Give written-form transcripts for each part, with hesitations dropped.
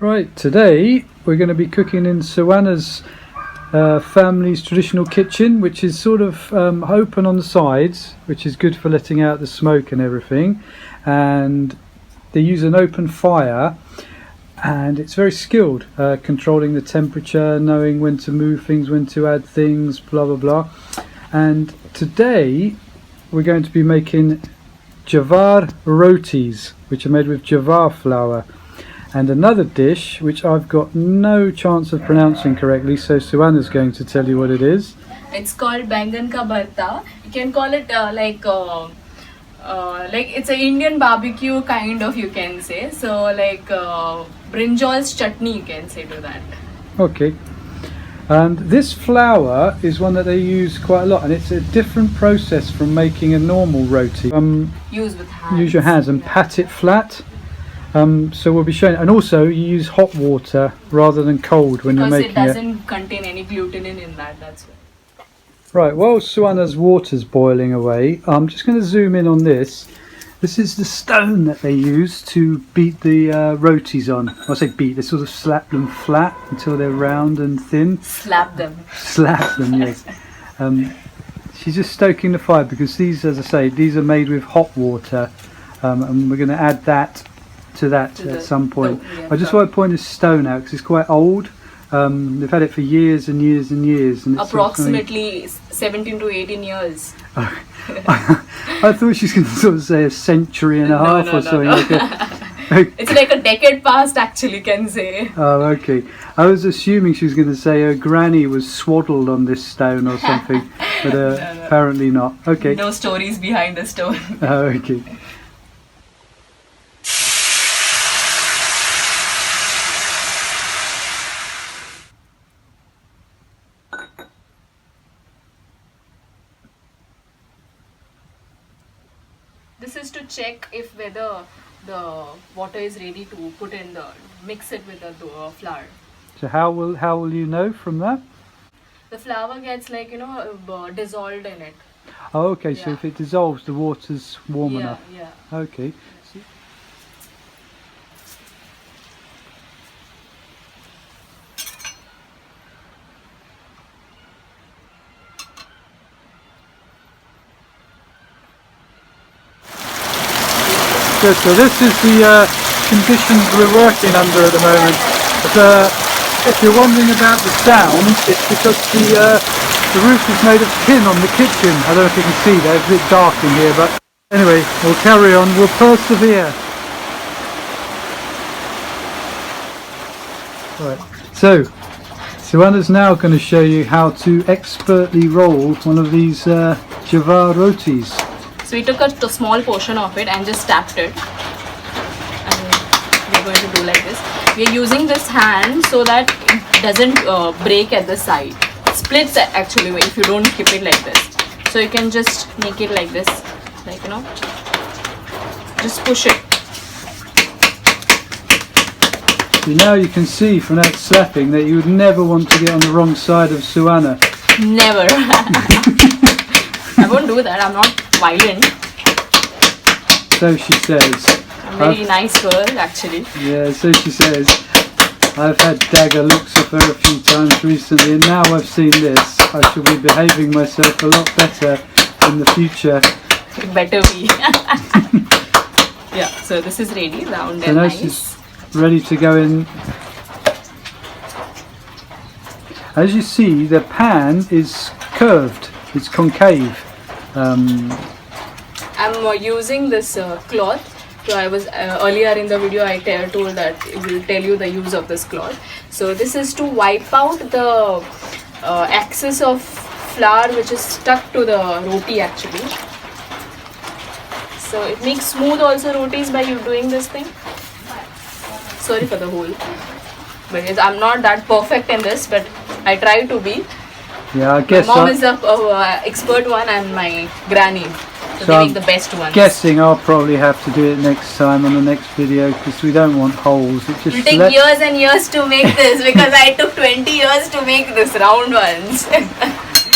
Right, today we're going to be cooking in Suwana's family's traditional kitchen, which is sort of open on the sides, which is good for letting out the smoke and everything, and they use an open fire, and it's very skilled, controlling the temperature, knowing when to move things, when to add things, blah blah blah. And today we're going to be making jawar rotis, which are made with jawar flour, and another dish which I've got no chance of pronouncing correctly, so Suwana's going to tell you what it is. It's called bangan ka bharta. You can call it like it's an Indian barbecue kind of, you can say. So like brinjal's chutney, you can say to that. Okay. And this flour is one that they use quite a lot, and it's a different process from making a normal roti. Use with hands. Use your hands and pat it flat. So we'll be showing, and also you use hot water rather than cold when you're making it. Because it doesn't contain any gluten in that, that's why. Right, while Suwana's water's boiling away, I'm just going to zoom in on this. This is the stone that they use to beat the rotis on. I say beat, they sort of slap them flat until they're round and thin. Slap them. Slap them, yes. She's just stoking the fire because these, as I say, these are made with hot water, and we're going to add that to that at some point. I just want to point this stone out because it's quite old. They've had it for years and years and years. And it's approximately 17 to 18 years. I thought she was going to sort of say a century and a half or something. Like it's like a decade past, actually, can say. Oh, okay. I was assuming she was going to say her granny was swaddled on this stone or something, but no. Apparently not. Okay. No stories behind the stone. Oh, okay. This is to check if whether the water is ready to put in mix it with the flour. So how will you know from that? The flour gets dissolved in it. Oh, okay. Yeah. So if it dissolves, the water's warm enough. Yeah. Okay. Good, so this is the conditions we're working under at the moment. But, if you're wondering about the sound, it's because the roof is made of tin on the kitchen. I don't know if you can see there, it's a bit dark in here, but anyway, we'll carry on, we'll persevere. Right, so Suwana's now going to show you how to expertly roll one of these jawar rotis. So we took a small portion of it and just tapped it, and we're going to do like this. We're using this hand so that it doesn't break at the side. It splits actually if you don't keep it like this. So you can just make it like this, just push it. So now you can see from that slapping that you would never want to get on the wrong side of Suwana. Never. I won't do that, I'm not violent. So she says. I'm a very nice girl, actually. Yeah, so she says. I've had dagger looks of her a few times recently, and now I've seen this. I should be behaving myself a lot better in the future. It better be. Yeah, so this is ready, round and nice. She's ready to go in. As you see, the pan is curved, it's concave. I'm using this cloth. So I was earlier in the video I told that it will tell you the use of this cloth. So this is to wipe out the excess of flour which is stuck to the roti actually. So it makes smooth also rotis by you doing this thing. Sorry for the hole, but I'm not that perfect in this, but I try to be. Yeah, I guess my mom is the expert one and my granny. So they make the best ones. Guessing I'll probably have to do it next time on the next video because we don't want holes. It will take years and years to make this because I took 20 years to make this round ones.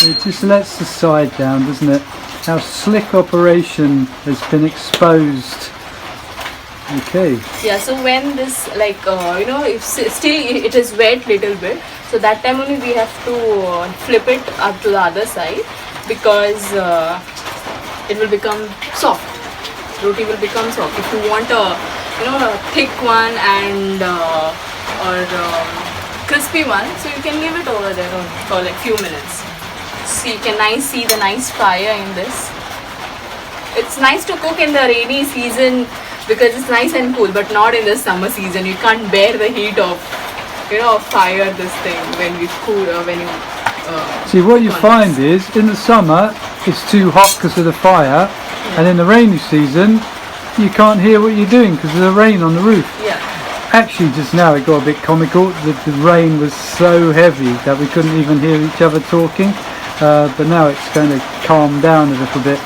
It just lets the side down, doesn't it? Our slick operation has been exposed. Okay. Yeah, so when this like if still it is wet little bit, so that time only we have to flip it up to the other side, because it will become soft. Roti will become soft. If you want a thick one and or crispy one, so you can leave it over there for like few minutes. So you can see the nice fire in this. It's nice to cook in the rainy season because it's nice and cool, but not in the summer season. You can't bear the heat of fire, this thing, when we cool or when you See, what you cook on find this. is in the summer it's too hot because of the fire, and in the rainy season you can't hear what you're doing because of the rain on the roof. Yeah. Actually, just now it got a bit comical. The rain was so heavy that we couldn't even hear each other talking, but now it's going to calm down a little bit.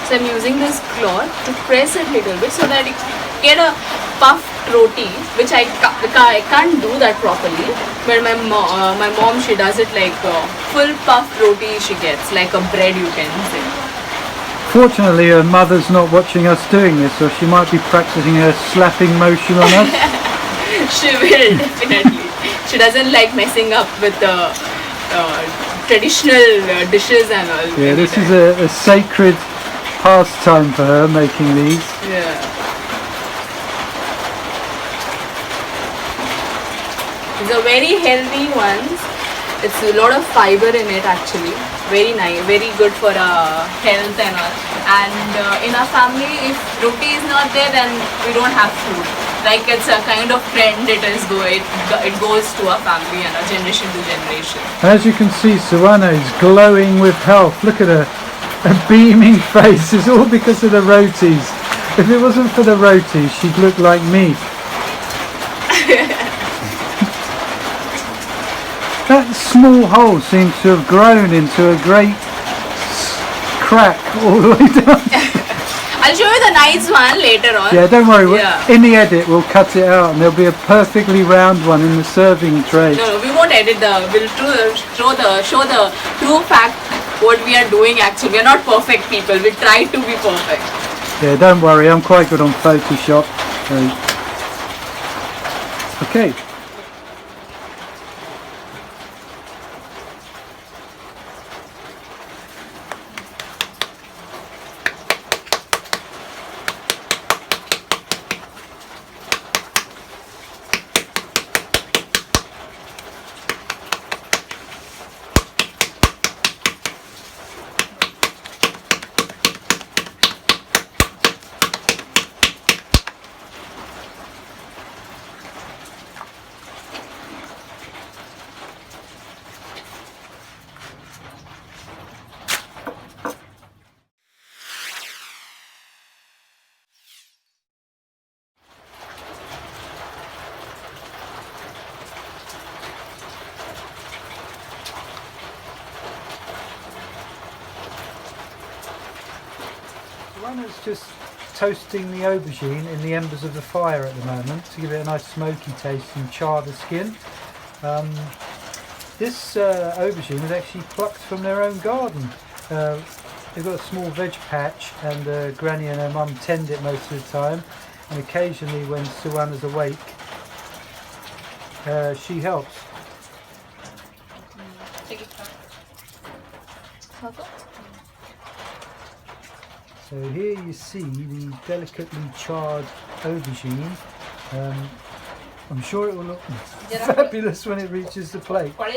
So I'm using this cloth to press it a little bit so that you get a puffed roti, which I can't do that properly. But my mom, she does it like full puffed roti she gets, like a bread, you can say. Fortunately, her mother's not watching us doing this, or she might be practicing her slapping motion on us. She will, definitely. She doesn't like messing up with the traditional dishes and all. Yeah, this is a sacred pastime for her, making these. Yeah. These are very healthy ones. It's a lot of fiber in it actually. Very nice, very good for health and all. And in our family, if roti is not there, then we don't have food. Like it's a kind of trend. It goes to our family and our generation to generation. As you can see, Suwana is glowing with health. Look at her. A beaming face. Is all because of the rotis. If it wasn't for the rotis, she'd look like me. That small hole seems to have grown into a great crack all the way down. I'll show you the nice one later on. Yeah, don't worry. Yeah. In the edit, we'll cut it out, and there'll be a perfectly round one in the serving tray. No, we won't edit we'll show the true fact what we are doing actually. We are not perfect people. We try to be perfect. Yeah, don't worry. I'm quite good on Photoshop. Okay. Suwana's just toasting the aubergine in the embers of the fire at the moment to give it a nice smoky taste and char the skin. This aubergine was actually plucked from their own garden. They've got a small veg patch, and Granny and her mum tend it most of the time, and occasionally when Suwana's awake she helps. So here you see the delicately charred aubergine. I'm sure it will look fabulous when it reaches the plate. We're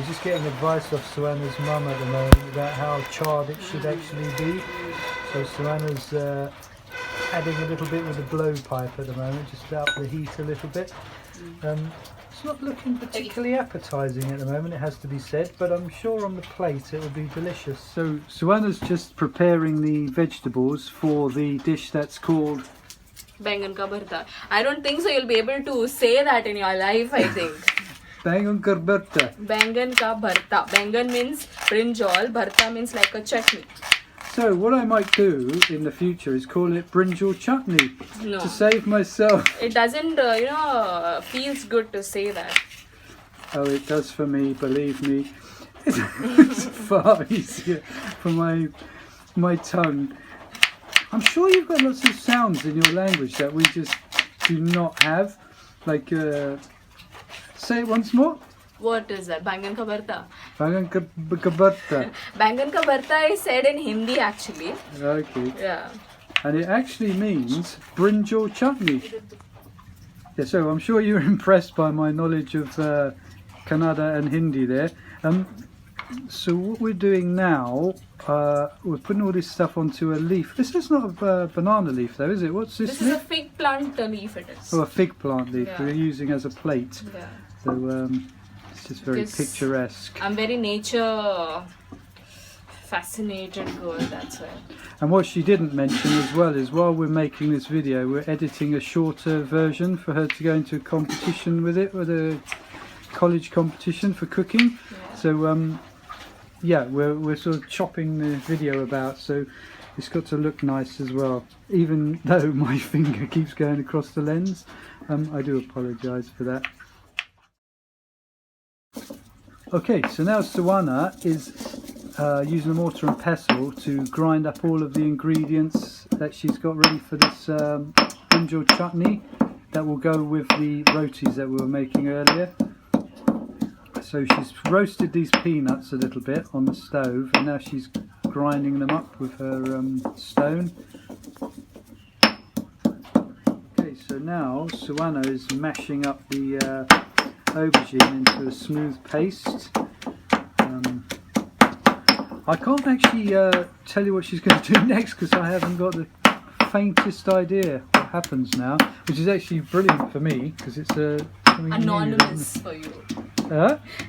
just getting advice off Suwana's mum at the moment about how charred it should actually be. So Suwana's adding a little bit with a blowpipe at the moment, just to up the heat a little bit. It's not looking particularly appetising at the moment, it has to be said, but I'm sure on the plate it will be delicious. So Suwana's just preparing the vegetables for the dish that's called Bangan ka bharta. I don't think so you'll be able to say that in your life, I think. Bangan ka bharta. Bangan ka bharta. Bangan means brinjal, bharta means like a chutney. So what I might do in the future is call it brinjal chutney No. to save myself. It doesn't, feels good to say that. Oh, it does for me, believe me. It's far easier for my tongue. I'm sure you've got lots of sounds in your language that we just do not have. Like, say it once more. What is that? Bangan ka barta. Bangan ka barta. Bangan ka barta is said in Hindi actually. Okay. Yeah. And it actually means brinjal chutney. Yeah, so I'm sure you're impressed by my knowledge of Kannada and Hindi there. So what we're doing now, we're putting all this stuff onto a leaf. This is not a banana leaf though, is it? What's this This is leaf? a fig plant leaf it is. Oh, a fig plant leaf Yeah. we're using as a plate. Yeah. So it's just very Because picturesque. I'm very nature fascinated girl, that's why. And what she didn't mention as well is while we're making this video, we're editing a shorter version for her to go into a competition with it, with a college competition for cooking. Yeah. So yeah, we're sort of chopping the video about, so it's got to look nice as well. Even though my finger keeps going across the lens, I do apologise for that. Okay, so now Suwana is using a mortar and pestle to grind up all of the ingredients that she's got ready for this brinjal chutney that will go with the rotis that we were making earlier. So she's roasted these peanuts a little bit on the stove, and now she's grinding them up with her stone. Okay, so now Suwana is mashing up the aubergine into a smooth paste. I can't actually tell you what she's going to do next because I haven't got the faintest idea what happens now, which is actually brilliant for me because it's something Anonymous new. for you.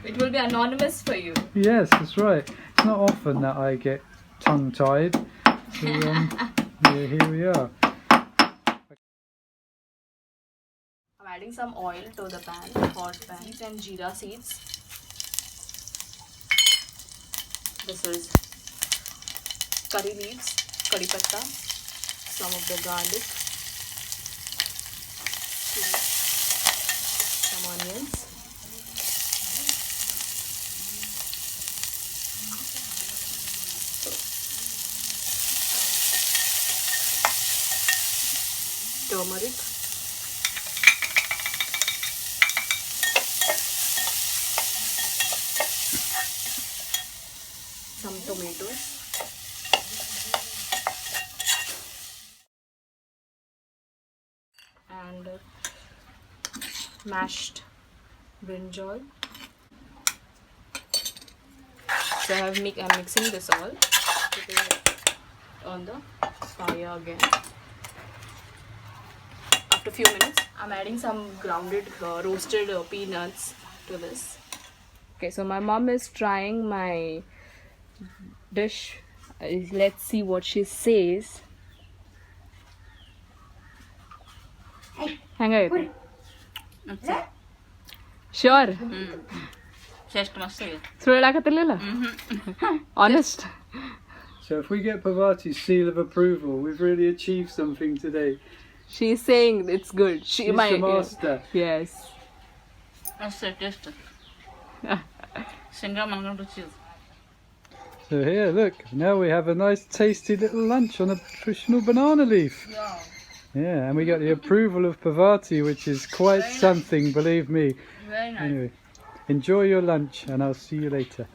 It will be anonymous for you. Yes, that's right. It's not often that I get tongue-tied. So yeah, here we are. I'm adding some oil to the pan, hot pan, and jeera seeds. This is curry leaves, curry patta, some of the garlic, some onions, turmeric, some tomatoes, and mashed brinjal. So I'm mixing this all, putting it on the fire again. After a few minutes, I'm adding some grounded roasted peanuts to this. Okay, so my mom is trying my dish. Let's see what she says. Hang on. Sure. Honest. So if we get Parvati's seal of approval, we've really achieved something today. She's saying it's good. She's the master. Yes. So here, look, now we have a nice tasty little lunch on a traditional banana leaf. Yeah, and we got the approval of Parvati, which is quite something, believe me. Very nice. Anyway, enjoy your lunch and I'll see you later.